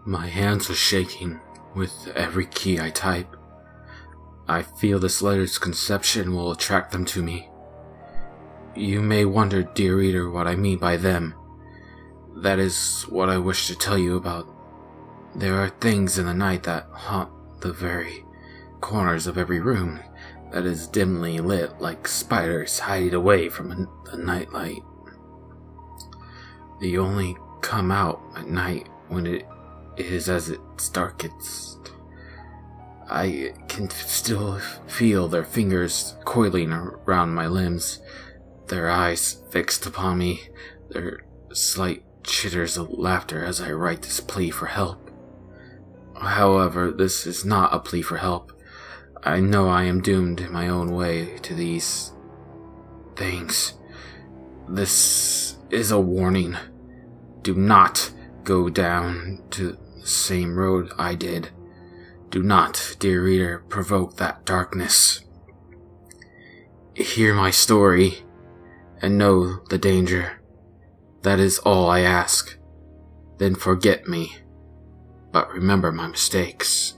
My hands are shaking with every key I type. I feel this letter's conception will attract them to me. You may wonder, dear reader, what I mean by them. That is what I wish to tell you about. There are things in the night that haunt the very corners of every room that is dimly lit, like spiders hiding away from the nightlight. They only come out at night when it is as it's darkest. I can still feel their fingers coiling around my limbs, their eyes fixed upon me, their slight chitters of laughter as I write this plea for help. However, this is not a plea for help. I know I am doomed in my own way to these things. This is a warning. Do not go down to the same road I did. Do not, dear reader, provoke that darkness. Hear my story and know the danger. That is all I ask. Then forget me, but remember my mistakes.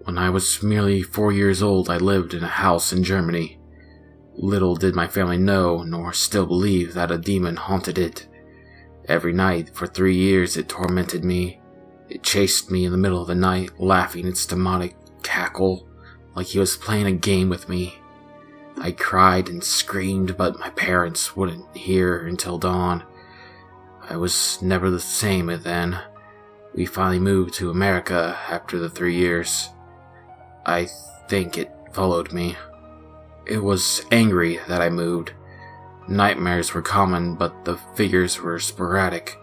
When I was merely 4 years old, I lived in a house in Germany. Little did my family know, nor still believe, that a demon haunted it. Every night for 3 years it tormented me. It chased me in the middle of the night, laughing its demonic cackle like he was playing a game with me. I cried and screamed, but my parents wouldn't hear until dawn. I was never the same then. We finally moved to America after the 3 years. I think it followed me. It was angry that I moved. Nightmares were common, but the figures were sporadic.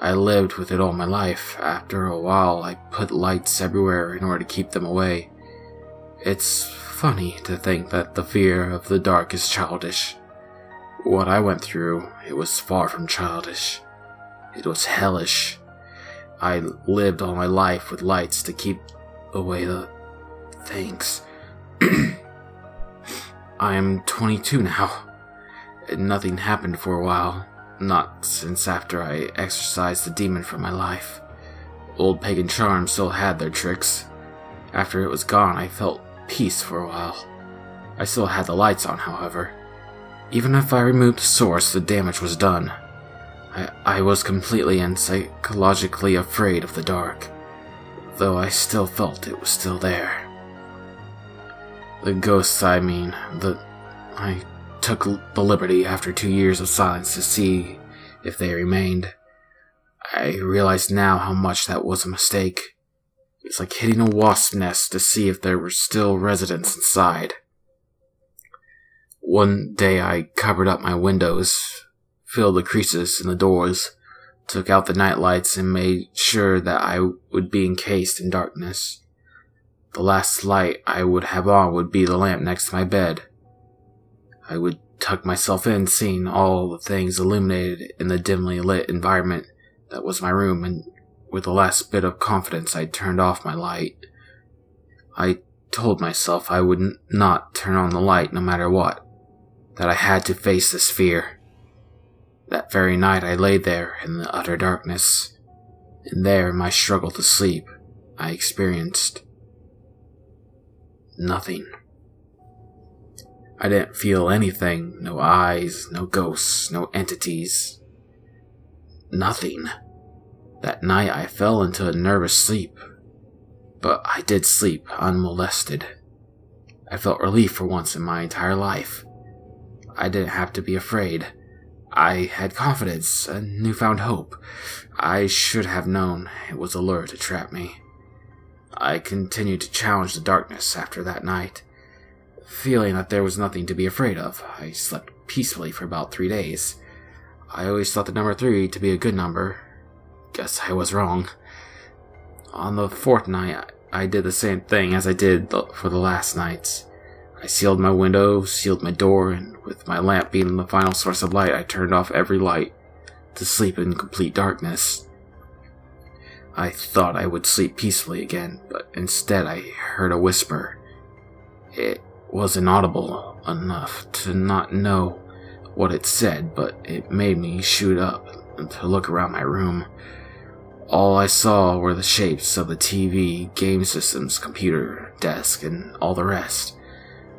I lived with it all my life. After a while, I put lights everywhere in order to keep them away. It's funny to think that the fear of the dark is childish. What I went through, it was far from childish. It was hellish. I lived all my life with lights to keep away the things. I am 22 now. Nothing happened for a while. Not since after I exorcised the demon from my life. Old pagan charms still had their tricks. After it was gone, I felt peace for a while. I still had the lights on, however. Even if I removed the source, the damage was done. I was completely and psychologically afraid of the dark, though I still felt it was still there. The ghosts, I took the liberty after 2 years of silence to see if they remained. I realize now how much that was a mistake. It's like hitting a wasp's nest to see if there were still residents inside. One day I covered up my windows, filled the creases in the doors, took out the nightlights, and made sure that I would be encased in darkness. The last light I would have on would be the lamp next to my bed. I would tuck myself in, seeing all the things illuminated in the dimly lit environment that was my room, and with the last bit of confidence I turned off my light. I told myself I would not turn on the light no matter what, that I had to face this fear. That very night I lay there in the utter darkness, and there in my struggle to sleep, I experienced nothing. I didn't feel anything, no eyes, no ghosts, no entities. Nothing. That night I fell into a nervous sleep, but I did sleep unmolested. I felt relief for once in my entire life. I didn't have to be afraid. I had confidence, a newfound hope. I should have known it was a lure to trap me. I continued to challenge the darkness after that night. Feeling that there was nothing to be afraid of, I slept peacefully for about 3 days. I always thought the number 3 to be a good number. Guess I was wrong. On the 4th night, I did the same thing as I did for the last nights. I sealed my window, sealed my door, and with my lamp being the final source of light, I turned off every light to sleep in complete darkness. I thought I would sleep peacefully again, but instead I heard a whisper. It was inaudible enough to not know what it said, but it made me shoot up to look around my room. All I saw were the shapes of the TV, game systems, computer, desk, and all the rest,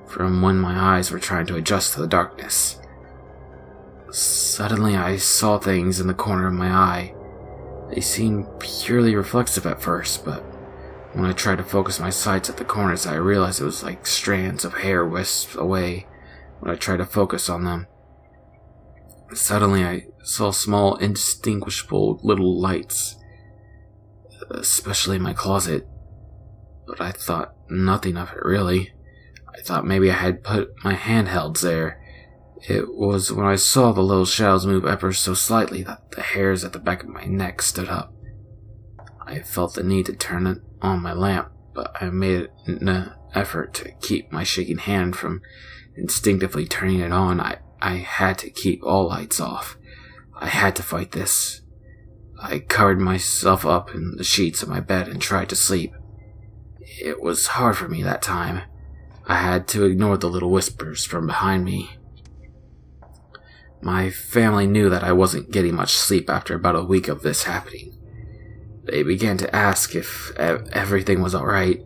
from when my eyes were trying to adjust to the darkness. Suddenly I saw things in the corner of my eye. They seemed purely reflexive at first, but when I tried to focus my sights at the corners, I realized it was like strands of hair whisked away when I tried to focus on them. Suddenly I saw small, indistinguishable little lights, especially in my closet, but I thought nothing of it really. I thought maybe I had put my handhelds there. It was when I saw the little shadows move ever so slightly that the hairs at the back of my neck stood up. I felt the need to turn it on my lamp, but I made an effort to keep my shaking hand from instinctively turning it on. I had to keep all lights off. I had to fight this. I covered myself up in the sheets of my bed and tried to sleep. It was hard for me that time. I had to ignore the little whispers from behind me. My family knew that I wasn't getting much sleep after about a week of this happening. They began to ask if everything was alright,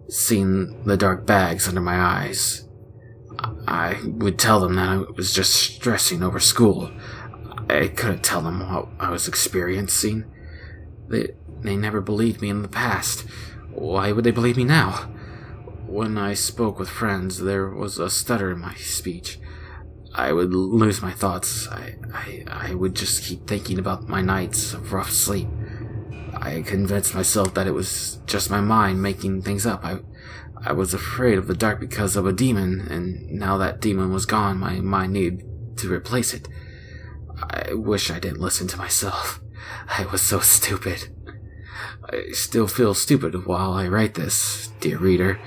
seeing the dark bags under my eyes. I would tell them that I was just stressing over school. I couldn't tell them what I was experiencing. They never believed me in the past. Why would they believe me now? When I spoke with friends, there was a stutter in my speech. I would lose my thoughts. I would just keep thinking about my nights of rough sleep. I convinced myself that it was just my mind making things up. I was afraid of the dark because of a demon, and now that demon was gone, my mind needed to replace it. I wish I didn't listen to myself. I was so stupid. I still feel stupid while I write this, dear reader.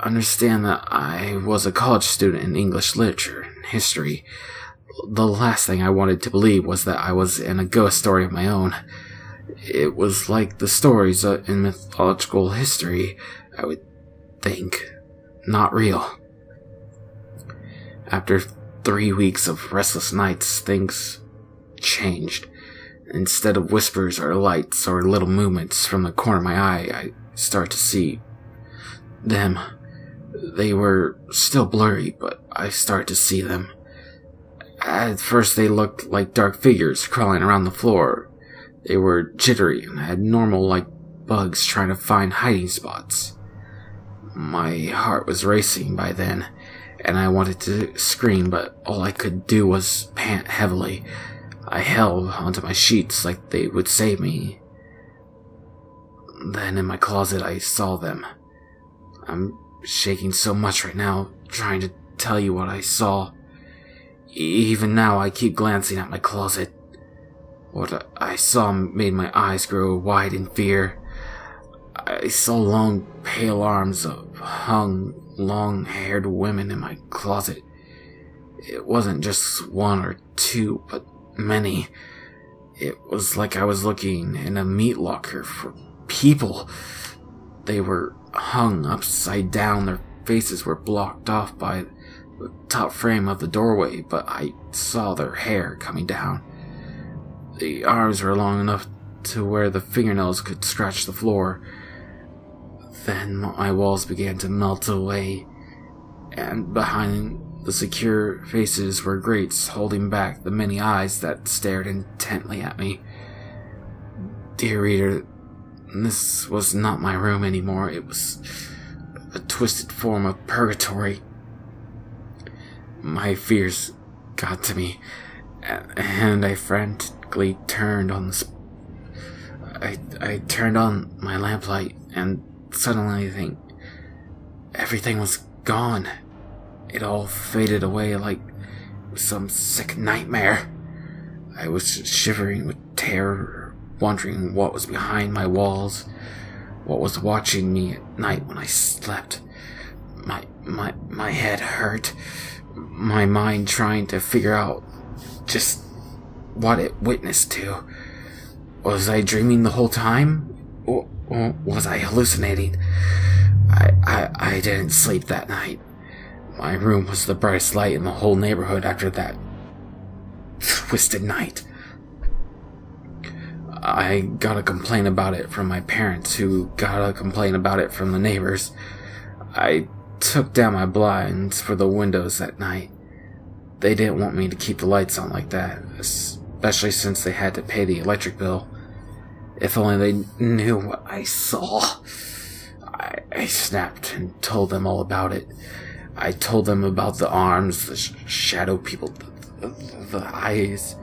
Understand that I was a college student in English literature and history. The last thing I wanted to believe was that I was in a ghost story of my own. It was like the stories in mythological history, I would think, not real. After 3 weeks of restless nights, things changed. Instead of whispers or lights or little movements from the corner of my eye, I start to see them. They were still blurry, but I started to see them. At first they looked like dark figures crawling around the floor. They were jittery and had normal like bugs trying to find hiding spots. My heart was racing by then, and I wanted to scream, but all I could do was pant heavily. I held onto my sheets like they would save me. Then in my closet I saw them. I'm shaking so much right now, trying to tell you what I saw. Even now I keep glancing at my closet. What I saw made my eyes grow wide in fear. I saw long, pale arms of long-haired women in my closet. It wasn't just one or two, but many. It was like I was looking in a meat locker for people. They were hung upside down. Their faces were blocked off by the top frame of the doorway, but I saw their hair coming down. The arms were long enough to where the fingernails could scratch the floor. Then my walls began to melt away, and behind the secure faces were grates holding back the many eyes that stared intently at me. Dear reader, this was not my room anymore. It was a twisted form of purgatory. My fears got to me, and I frantically turned on I turned on my lamplight, and suddenly I think everything was gone. It all faded away like some sick nightmare. I was shivering with terror, wondering what was behind my walls, what was watching me at night when I slept. My head hurt, my mind trying to figure out just what it witnessed to. Was I dreaming the whole time? Or was I hallucinating? I didn't sleep that night. My room was the brightest light in the whole neighborhood after that twisted night. I got a complaint about it from my parents, who got a complaint about it from the neighbors. I took down my blinds for the windows that night. They didn't want me to keep the lights on like that, especially since they had to pay the electric bill. If only they knew what I saw. I snapped and told them all about it. I told them about the arms, the shadow people, the eyes,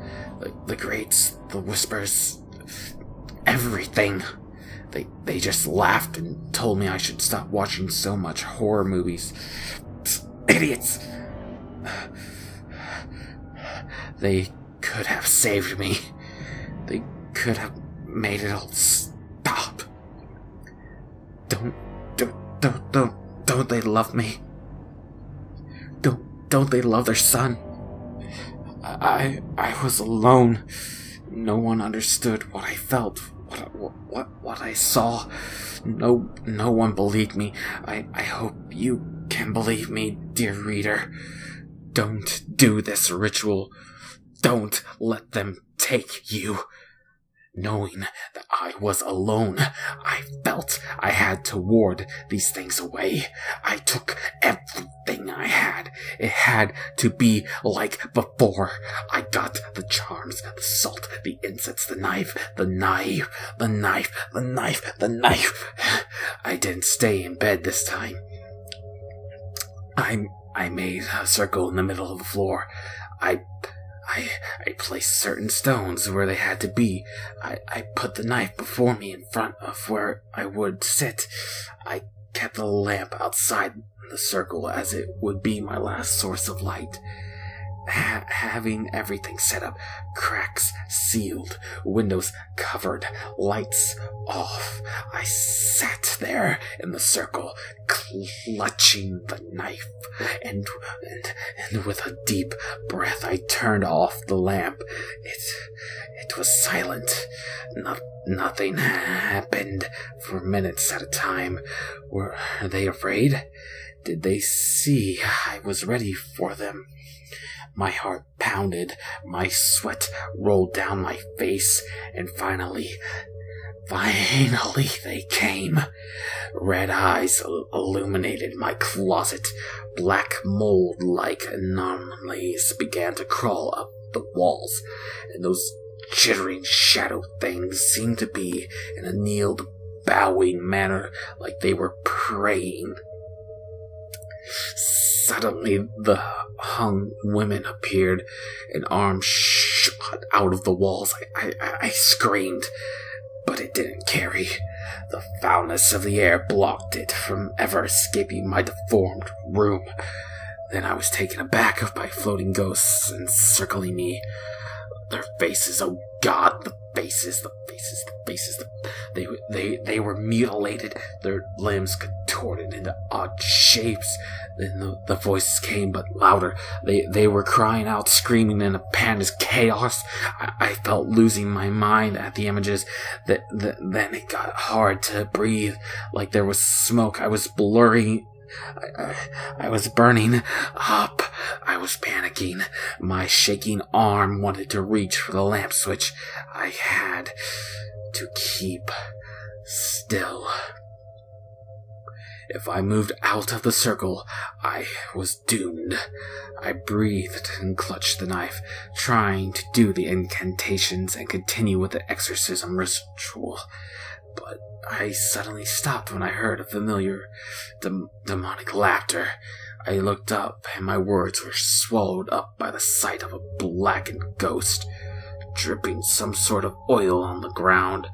the grates, the whispers, everything. They just laughed and told me I should stop watching so much horror movies. Idiots! They could have saved me. They could have made it all stop. Don't they love me? Don't they love their son? I was alone. No one understood what I felt, what I saw. No one believed me. I hope you can believe me, dear reader. Don't do this ritual. Don't let them take you. Knowing that I was alone, I felt I had to ward these things away. I took everything I had. It had to be like before. I got the charms, the salt, the incense, the knife. I didn't stay in bed this time. I made a circle in the middle of the floor. I placed certain stones where they had to be. I put the knife before me in front of where I would sit. I kept the lamp outside the circle as it would be my last source of light. Having everything set up, cracks sealed, windows covered, lights off, I sat there in the circle, clutching the knife, and with a deep breath I turned off the lamp. It was silent. Nothing happened for minutes at a time. Were they afraid? Did they see I was ready for them? My heart pounded, my sweat rolled down my face, and finally they came. Red eyes illuminated my closet. Black mold-like anomalies began to crawl up the walls, and those jittering shadow things seemed to be in a kneeled, bowing manner, like they were praying. Suddenly, the hung women appeared, and arms shot out of the walls. I screamed, but it didn't carry. The foulness of the air blocked it from ever escaping my deformed room. Then I was taken aback by floating ghosts encircling me. Their faces, oh God, the faces. They were mutilated, their limbs contorted into odd shapes. Then the voices came, but louder. They were crying out, screaming in a panic chaos. I felt losing my mind at the images. Then it got hard to breathe, like there was smoke. I was blurring. I was burning up. I was panicking. My shaking arm wanted to reach for the lamp switch. I had to keep still. If I moved out of the circle, I was doomed. I breathed and clutched the knife, trying to do the incantations and continue with the exorcism ritual. But I suddenly stopped when I heard a familiar demonic laughter. I looked up, and my words were swallowed up by the sight of a blackened ghost, dripping some sort of oil on the ground.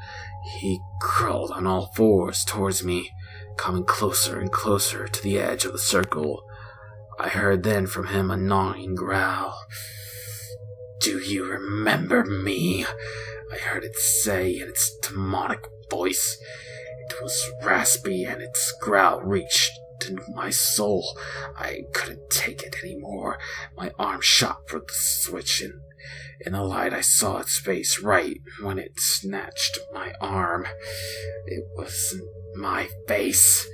He crawled on all fours towards me, coming closer and closer to the edge of the circle. I heard then from him a gnawing growl. "Do you remember me?" I heard it say in its demonic voice. It was raspy, and its growl reached into my soul. I couldn't take it anymore. My arm shot for the switch, and in the light I saw its face right when it snatched my arm. It wasn't my face.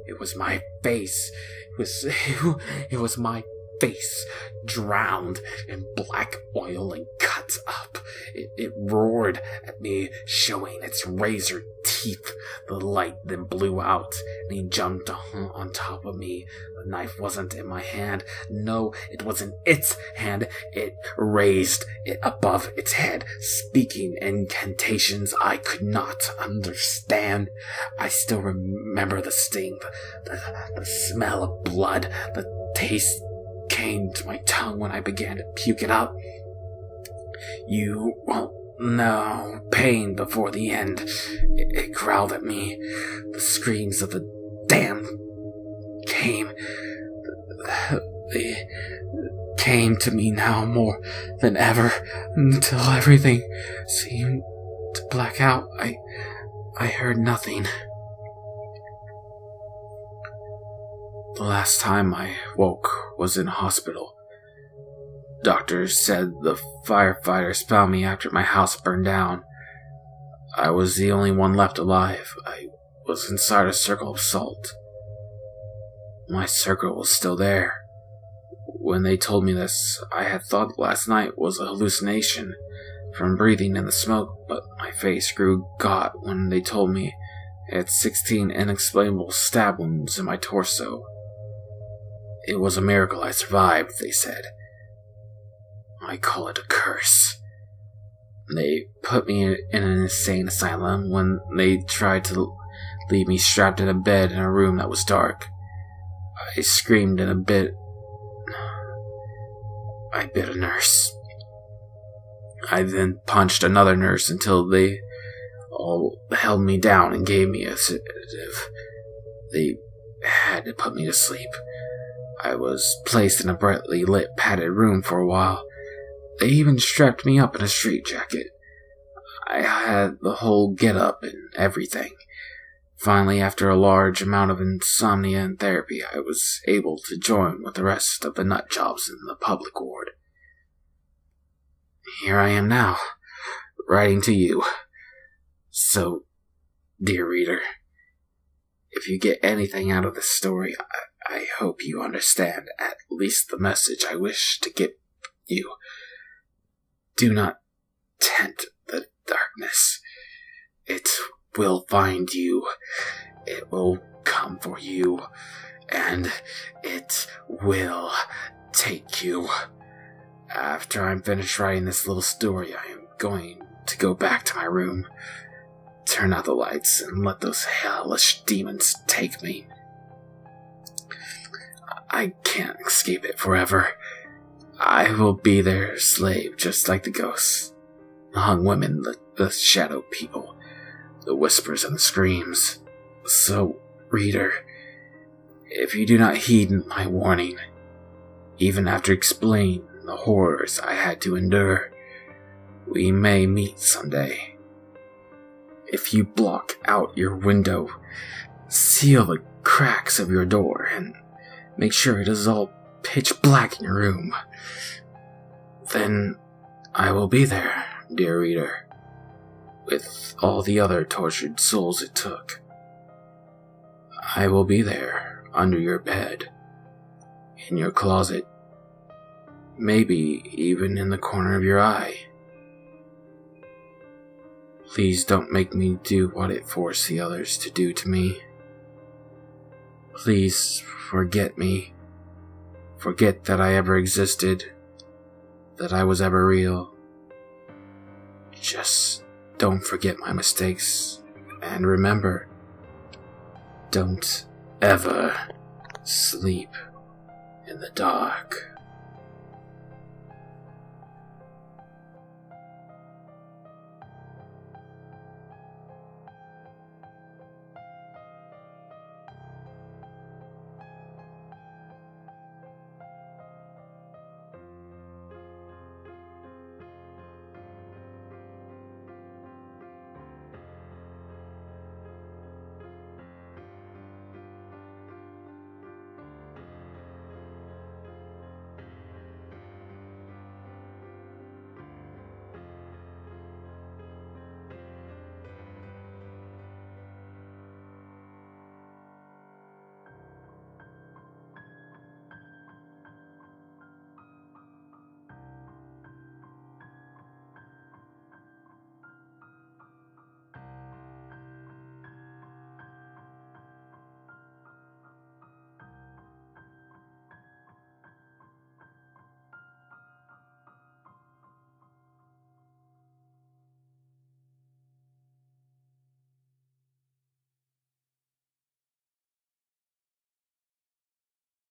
It was my face. It was my face, drowned in black oil and cut got up. It roared at me, showing its razor teeth. The light then blew out, and he jumped on top of me. The knife wasn't in my hand. No, it was in its hand. It raised it above its head, speaking incantations I could not understand. I still remember the sting, the smell of blood, the taste came to my tongue when I began to puke it out. You won't know pain before the end. It growled at me. The screams of the damned came. They came to me now more than ever, until everything seemed to black out. I heard nothing. The last time I woke was in hospital. Doctors said the firefighters found me after my house burned down. I was the only one left alive. I was inside a circle of salt. My circle was still there. When they told me this, I had thought last night was a hallucination from breathing in the smoke, but my face grew gaunt when they told me I had 16 inexplainable stab wounds in my torso. It was a miracle I survived, they said. I call it a curse. They put me in an insane asylum when they tried to leave me strapped in a bed in a room that was dark. I screamed and I bit a nurse. I then punched another nurse until they all held me down and gave me a sedative. They had to put me to sleep. I was placed in a brightly lit padded room for a while. They even strapped me up in a straitjacket. I had the whole get-up and everything. Finally, after a large amount of insomnia and therapy, I was able to join with the rest of the nutjobs in the public ward. Here I am now, writing to you. So, dear reader, if you get anything out of this story, I hope you understand at least the message I wish to give you. Do not tempt the darkness. It will find you. It will come for you. And it will take you. After I'm finished writing this little story, I am going to go back to my room, turn out the lights, and let those hellish demons take me. I can't escape it forever. I will be their slave, just like the ghosts, the hung women, the shadow people, the whispers and the screams. So, reader, if you do not heed my warning, even after explaining the horrors I had to endure, we may meet someday. If you block out your window, seal the cracks of your door, and make sure it is all pitch black in your room, then I will be there, dear reader, with all the other tortured souls it took. I will be there, under your bed, in your closet, maybe even in the corner of your eye. Please don't make me do what it forced the others to do to me. Please forget me. Forget that I ever existed, that I was ever real. Just don't forget my mistakes, and remember, don't ever sleep in the dark.